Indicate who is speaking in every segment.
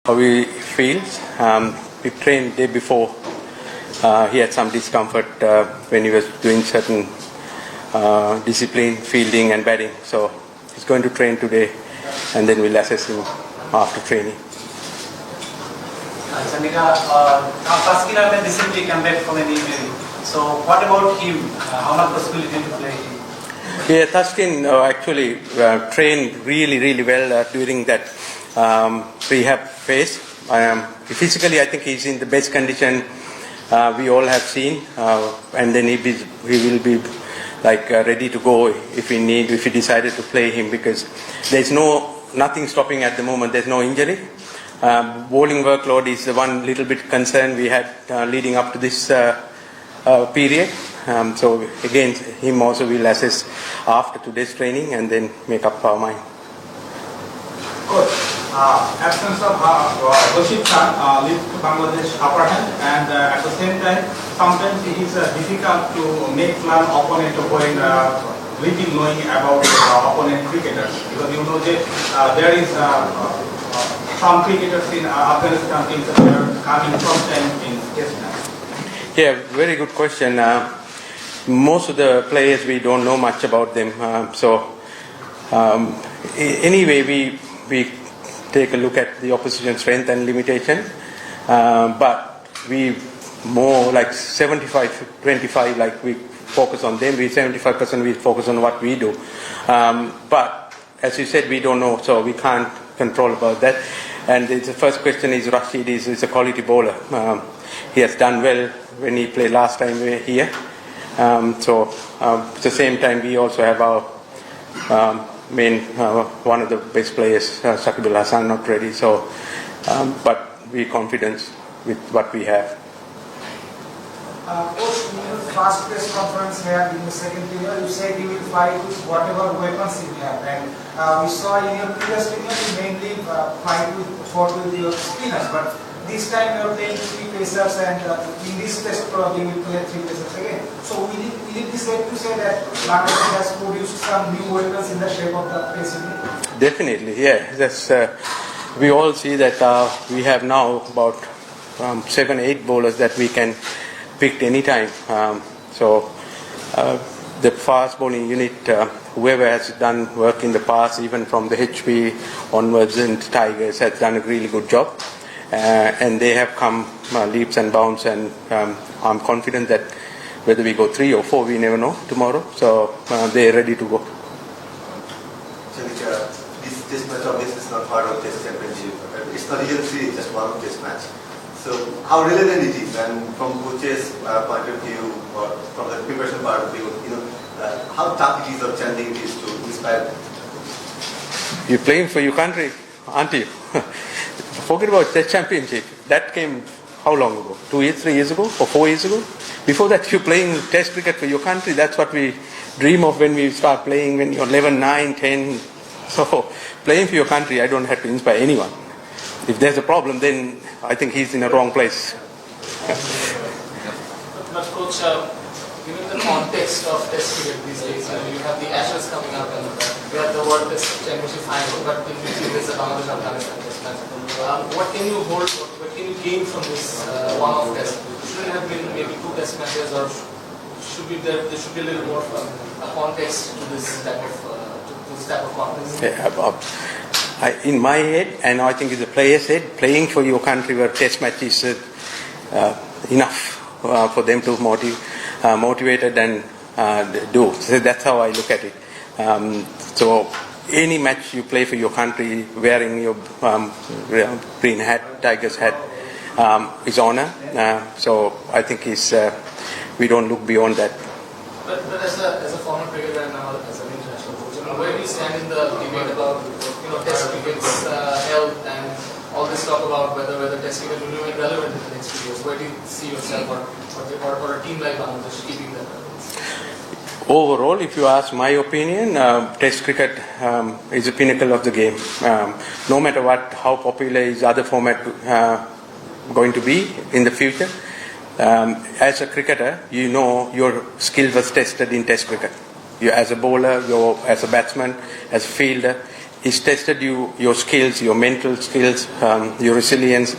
Speaker 1: How he feels. We trained day before. He had some discomfort when he was doing certain discipline, fielding and batting. So he's going to train today, and then we'll assess him after training.
Speaker 2: Chandika, Taskin Ahmed recently came back from an injury. So what about him? How much possibility to play him?
Speaker 1: Yeah, Taskin actually trained really well during that rehab phase. Physically, I think he's in the best condition we all have seen, and then he will be ready to go if we decided to play him, because there's nothing stopping at the moment. There's no injury. Bowling workload is the one little bit concern we had leading up to this period. So again, him also will assess after today's training and then make up our mind.
Speaker 3: Good. Absence of Rashid Khan leads to Bangladesh upper hand, and at the same time, sometimes it is difficult to make plan opponent when little knowing about opponent cricketers, because you know that there is some cricketers in Afghanistan teams that are coming from time in Test match.
Speaker 1: Yeah, very good question. Most of the players we don't know much about them. Anyway, we take a look at the opposition strength and limitation, but we more like 75-25, like we focus on them. We 75% we focus on what we do. But as you said, we don't know, so we can't control about that. And the first question is Rashid is a quality bowler. He has done well when he played last time here. At the same time, we also have our one of the best players, Shakib Al Hasan, not ready. So, but we're confident with what we have.
Speaker 4: Coach, in your first press conference here in the second period, you said you will fight with whatever weapons you have, and we saw in your previous period you mainly fought with your spinners, but this time you are playing three pacers, and in this test probably you will play three pacers again. So will it be safe to say that Bangladesh has produced some new weapons in the shape of the pace unit?
Speaker 1: Definitely, yeah. We all see that we have now about 7-8 bowlers that we can pick any time. The fast bowling unit, whoever has done work in the past, even from the HP onwards and Tigers, has done a really good job. And they have come leaps and bounds, and I'm confident that whether we go 3 or 4, we never know tomorrow. So they're ready to go.
Speaker 5: Chandika, this test match obviously is not part of Test Championship. It's not even series, just one test match. So how relevant it is, and from coach's point of view, or from the preparation part of view, how tough it is or challenging it is to inspire them?
Speaker 1: You're playing for your country, aren't you? Forget about Test Championship. That came how long ago? 2 years, 3 years ago, or 4 years ago? Before that, you're playing Test cricket for your country. That's what we dream of when we start playing when you're 11, 9, 10. So playing for your country, I don't have to inspire anyone. If there's a problem, then I think he's in the wrong place.
Speaker 6: But coach, given the context of Test cricket these days, you have the Ashes coming up, and we have the World Test Championship final, but in between there's a Bangladesh Afghanistan Test match. What can you hold? What can you gain from this one-off test? Should it have been maybe 2 Test matches, or there should be a little more a context to this type of context?
Speaker 1: Yeah, in my head, and I think in the players' head, playing for your country where Test match is enough for them to motivated and do. So that's how I look at it. So any match you play for your country wearing your green hat, Tigers hat, is honor. So I think we don't look beyond that.
Speaker 6: But as a former cricketer and now as an international coach, where do you stand in the debate about Test cricket's health and all this talk about whether Test cricket will remain relevant in the next few years? Where do you see yourself or a team like Bangladesh keeping that relevance?
Speaker 1: Overall, if you ask my opinion, Test cricket is the pinnacle of the game. No matter how popular is other format going to be in the future, as a cricketer, your skill was tested in Test cricket. You as a bowler, as a batsman, as a fielder, He's tested your skills, your mental skills, your resilience,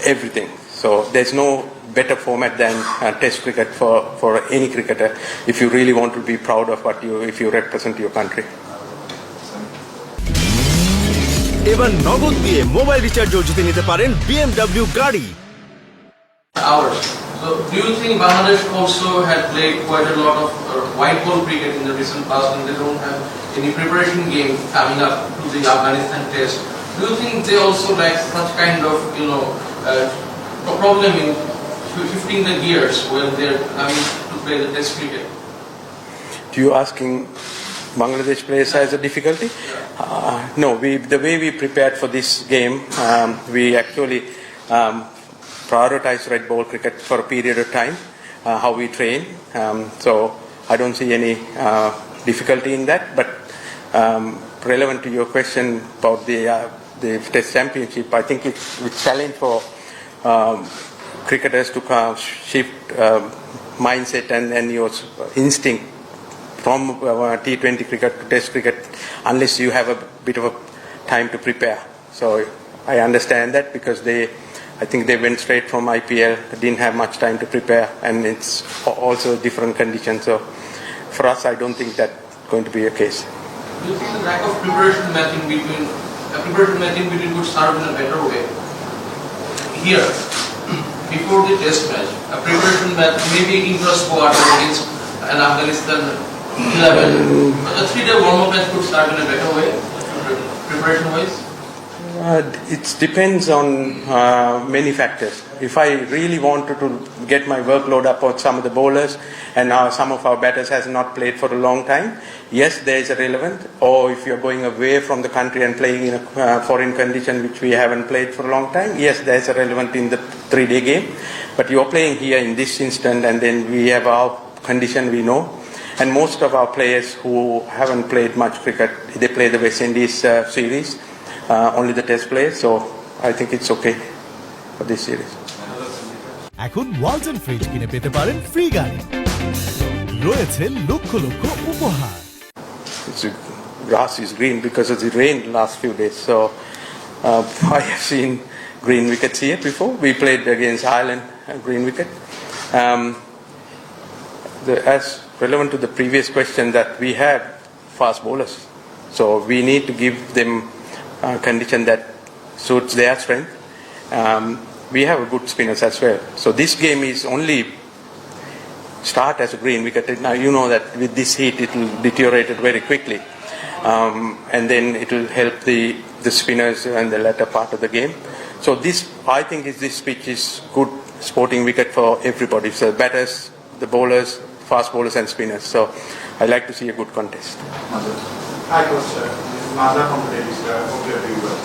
Speaker 1: everything. So there's no better format than Test cricket for any cricketer if you really want to be proud of if you represent your country.
Speaker 7: এবার নগদ দিয়ে mobile রিচার্জও জিতে নিতে পারেন BMW গাড়ি।
Speaker 6: Hours. So do you think Bangladesh also had played quite a lot of white ball cricket in the recent past and they don't have any preparation game coming up to the Afghanistan test? Do you think they also lack such kind of, problem in shifting the gears when they're coming to play the test cricket?
Speaker 1: Do you asking Bangladesh players has a difficulty? No, the way we prepared for this game, we actually prioritize red ball cricket for a period of time, how we train. So I don't see any difficulty in that. But relevant to your question about the Test Championship, I think it's a challenge for cricketers to shift mindset and your instinct from T20 cricket to Test cricket unless you have a bit of a time to prepare. So I understand that because I think they went straight from IPL, didn't have much time to prepare, and it's also different conditions. So for us, I don't think that's going to be a case.
Speaker 6: Do you think the lack of preparation matching between could serve in a better way? Here, before the test match, a preparation match, maybe intra-squad against an Afghanistan 11, a 3-day warm-up match could start in a better way, preparation-wise?
Speaker 1: It depends on many factors. If I really wanted to get my workload up on some of the bowlers and some of our batters has not played for a long time, yes, there is a relevant. Or if you're going away from the country and playing in a foreign condition which we haven't played for a long time, yes, there is a relevant in the 3-day game. But you're playing here in this instant and then we have our condition we know. And most of our players who haven't played much cricket, they play the West Indies series. Only the test players, so I think it's okay for this series.
Speaker 7: এখন Walton fridge কিনে পেতে পারেন free গাড়ি, রয়েছে লক্ষ লক্ষ উপহার।
Speaker 1: Grass is green because of the rain last few days, so I have seen green wickets here before. We played against Ireland, green wicket. As relevant to the previous question, that we have fast bowlers, so we need to give them condition that suits their strength. We have good spinners as well. So this game is only start as a green wicket. Now you know that with this heat it will deteriorate it very quickly. And then it will help the spinners and the latter part of the game. So I think this pitch is good sporting wicket for everybody. So batters, the bowlers, fast bowlers and spinners. So I like to see a good contest.
Speaker 3: Hi, Coach. Mazda from Davis, hope you are doing well.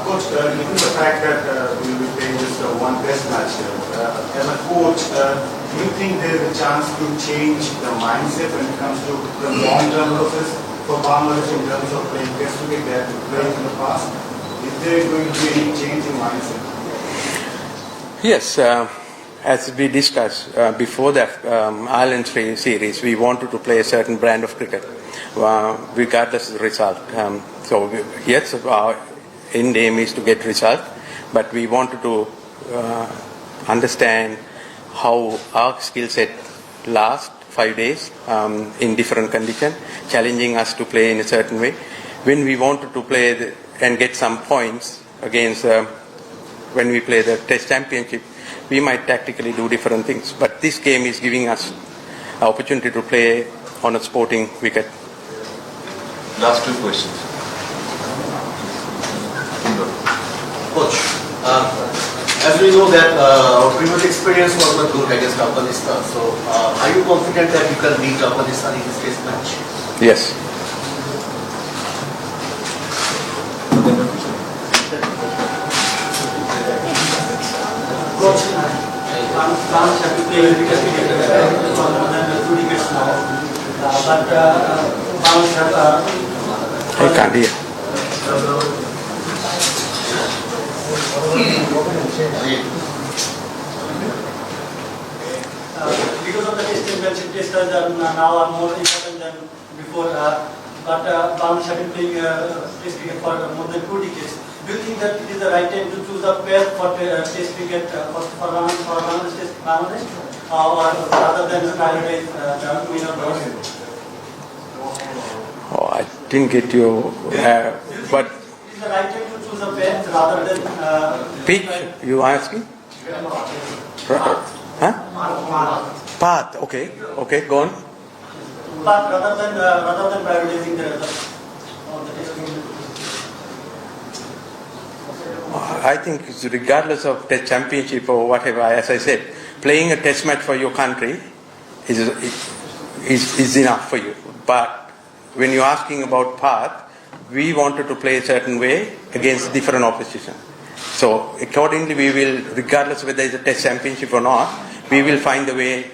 Speaker 3: Coach, given the fact that we will be playing just one test match here, as a coach, do you think there is a chance to change the mindset when it comes to the long-term process for Bangladesh in terms of playing test cricket they have played in the past? Is there going to be any change in mindset?
Speaker 1: Yes, as we discussed before the Ireland series, we wanted to play a certain brand of cricket, regardless of the result. Yes, our end aim is to get result, but we wanted to understand how our skill set lasts 5 days in different conditions, challenging us to play in a certain way. When we wanted to play and get some points against when we play the Test Championship, we might tactically do different things. But this game is giving us an opportunity to play on a sporting wicket.
Speaker 8: Last 2 questions.
Speaker 5: Coach, as we know that our previous experience was not good against Afghanistan, so are you confident that you can beat Afghanistan in this test match?
Speaker 1: Yes.
Speaker 9: Coach, France have to play because we get more than 2 wickets now, but France have
Speaker 1: I can't hear.
Speaker 9: because of the test championship, testers are now more important than before. but Bangladesh have been playing Test cricket for more than 2 decades. Do you think that it is the right time to choose a pair for Test cricket for Bangladesh, or rather than prioritize the winner first?
Speaker 1: Oh, I didn't get you, but
Speaker 9: Is the right time to choose a pair rather than
Speaker 1: pitch, you asking? Huh? Path, okay, go on.
Speaker 9: but rather than prioritizing the of the Test cricket?
Speaker 1: I think it's regardless of Test championship or whatever, as I said, playing a Test match for your country is enough for you. But when you're asking about path, we wanted to play a certain way against different opposition. So accordingly, we will, regardless whether it's a Test championship or not, we will find the way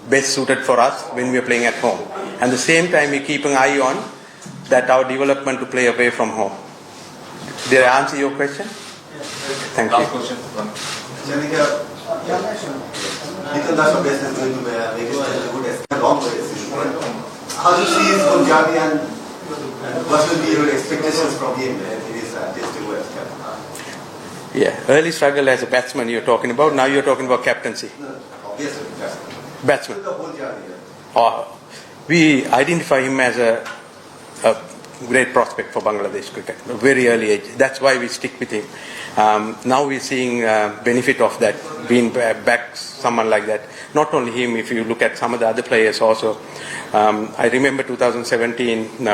Speaker 1: best suited for us when we are playing at home. And at the same time, we keep an eye on that our development to play away from home. Did I answer your question? Thank
Speaker 8: Last
Speaker 1: you.
Speaker 8: question.
Speaker 5: Janika, international base is going to make it a good escape, long way. How do you see his good journey and what will be your expectations from him in his Test World Cup?
Speaker 1: Yeah, early struggle as a batsman you're talking about. Now you're talking about captaincy.
Speaker 5: Obviously,
Speaker 1: Batsman.
Speaker 5: the whole journey.
Speaker 1: We identify him as a great prospect for Bangladesh cricket, a very early age. That's why we stick with him. Now we're seeing benefit of that, being back someone like that. Not only him, if you look at some of the other players also. I remember 2017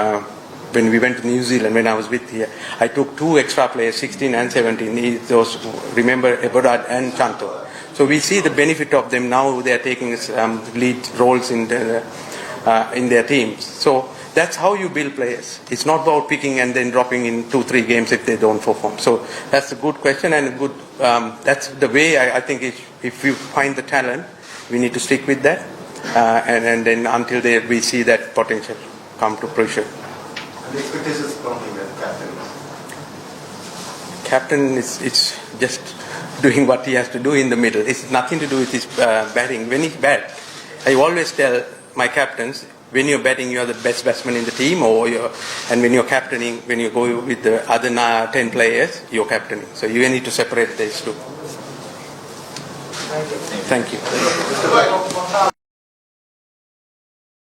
Speaker 1: when we went to New Zealand, when I was with here, I took 2 extra players, 16 and 17. Those, remember, Eberhard and Chanto. So we see the benefit of them now. They are taking lead roles in their teams. So that's how you build players. It's not about picking and then dropping in 2-3 games if they don't perform. So that's a good question and a good. That's the way I think. If you find the talent, we need to stick with that, and then until we see that potential come to fruition.
Speaker 5: And the expectations from him as captain?
Speaker 1: Captain is just doing what he has to do in the middle. It's nothing to do with his batting. When he's bat, I always tell my captains, when you're batting, you're the best batsman in the team, and when you're captaining, when you go with the other 10 players, you're captaining. So you need to separate these two. Thank you.